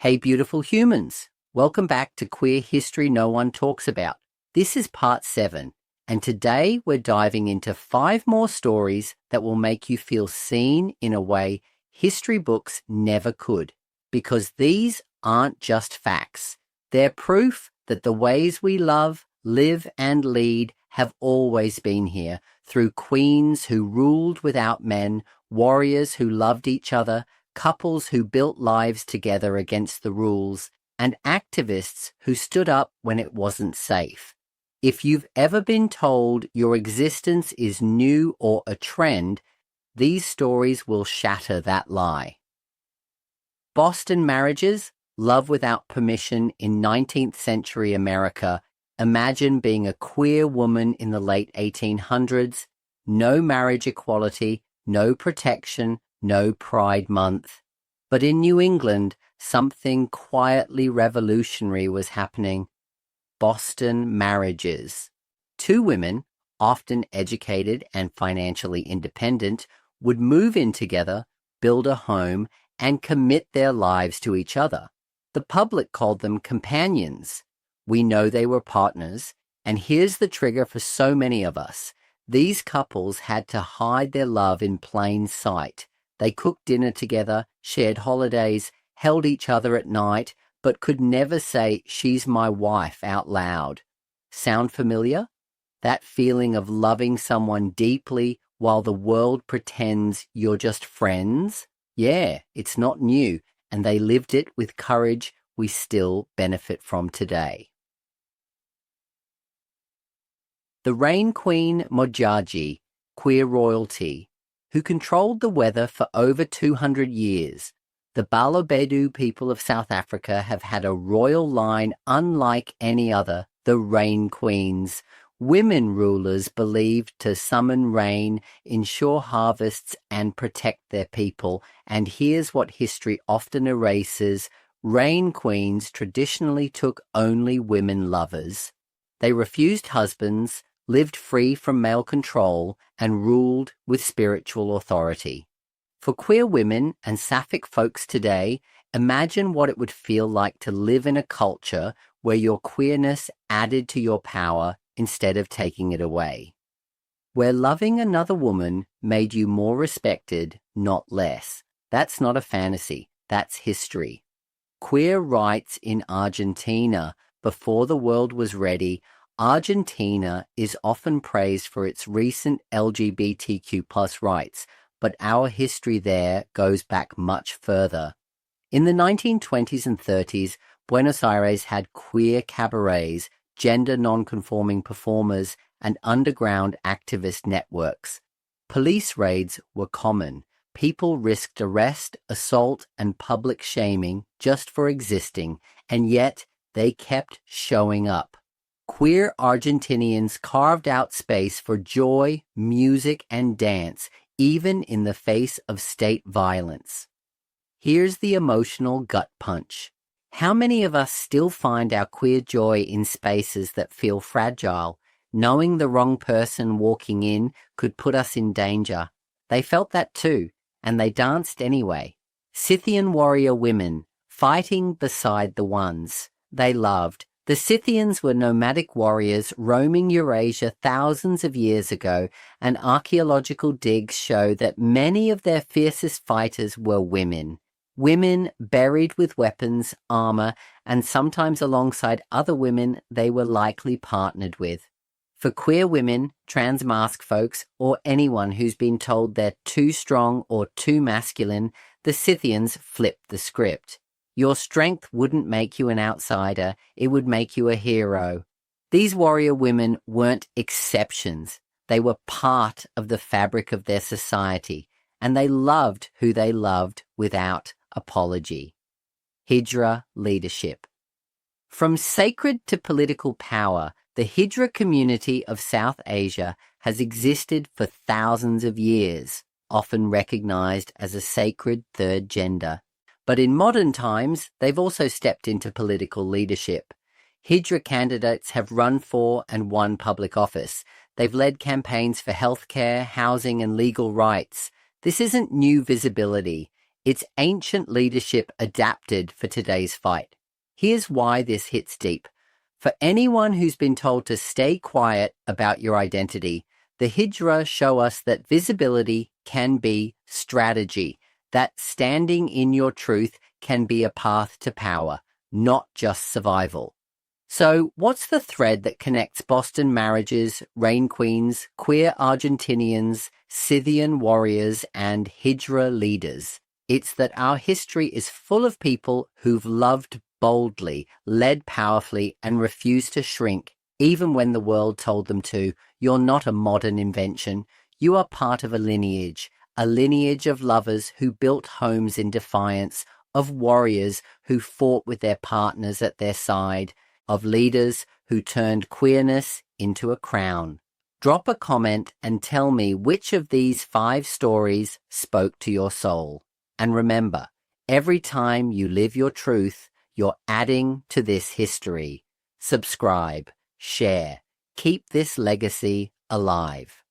Hey, beautiful humans. Welcome back to Queer History No One Talks About. This is part 7, and today we're diving into 5 more stories that will make you feel seen in a way history books never could, because these aren't just facts. They're proof that the ways we love, live, and lead have always been here, through queens who ruled without men, warriors who loved each other, couples who built lives together against the rules, and activists who stood up when it wasn't safe. If you've ever been told your existence is new or a trend, these stories will shatter that lie. Boston marriages, love without permission in 19th century America. Imagine being a queer woman in the late 1800s, no marriage equality, no protection, no Pride Month. But in New England, something quietly revolutionary was happening. Boston marriages. 2 women, often educated and financially independent, would move in together, build a home, and commit their lives to each other. The public called them companions. We know they were partners, and here's the trigger for so many of us. These couples had to hide their love in plain sight. They cooked dinner together, shared holidays, held each other at night, but could never say, "She's my wife," out loud. Sound familiar? That feeling of loving someone deeply while the world pretends you're just friends? Yeah, it's not new, and they lived it with courage we still benefit from today. The Rain Queen Moji, queer royalty, who controlled the weather for over 200 years. The Balobedu people of South Africa have had a royal line unlike any other, the Rain Queens, women rulers believed to summon rain, ensure harvests, and protect their people. And here's what history often erases: Rain Queens traditionally took only women lovers. They refused husbands, lived free from male control, and ruled with spiritual authority. For queer women and sapphic folks today, imagine what it would feel like to live in a culture where your queerness added to your power instead of taking it away. Where loving another woman made you more respected, not less. That's not a fantasy, that's history. Queer rights in Argentina. Before the world was ready, Argentina is often praised for its recent LGBTQ+ rights, but our history there goes back much further. In the 1920s and 30s, Buenos Aires had queer cabarets, gender non-conforming performers, and underground activist networks. Police raids were common. People risked arrest, assault, and public shaming just for existing, and yet they kept showing up. Queer Argentinians carved out space for joy, music, and dance, even in the face of state violence. Here's the emotional gut punch. How many of us still find our queer joy in spaces that feel fragile, knowing the wrong person walking in could put us in danger? They felt that too, and they danced anyway. Scythian warrior women, fighting beside the ones they loved. The Scythians were nomadic warriors roaming Eurasia thousands of years ago, and archaeological digs show that many of their fiercest fighters were women. Women buried with weapons, armor, and sometimes alongside other women they were likely partnered with. For queer women, trans mask folks, or anyone who's been told they're too strong or too masculine, the Scythians flipped the script. Your strength wouldn't make you an outsider, it would make you a hero. These warrior women weren't exceptions. They were part of the fabric of their society, and they loved who they loved without apology. Hijra leadership. From sacred to political power, the Hijra community of South Asia has existed for thousands of years, often recognized as a sacred third gender. But in modern times, they've also stepped into political leadership. Hijra candidates have run for and won public office. They've led campaigns for healthcare, housing, and legal rights. This isn't new visibility. It's ancient leadership adapted for today's fight. Here's why this hits deep. For anyone who's been told to stay quiet about your identity, the Hijra show us that visibility can be strategy, that standing in your truth can be a path to power, not just survival. So, what's the thread that connects Boston marriages, Rain Queens, queer Argentinians, Scythian warriors, and Hijra leaders? It's that our history is full of people who've loved boldly, led powerfully, and refused to shrink, even when the world told them to. You're not a modern invention. You are part of a lineage of lovers who built homes in defiance, of warriors who fought with their partners at their side, of leaders who turned queerness into a crown. Drop a comment and tell me which of these 5 stories spoke to your soul. And remember, every time you live your truth, you're adding to this history. Subscribe, share, keep this legacy alive.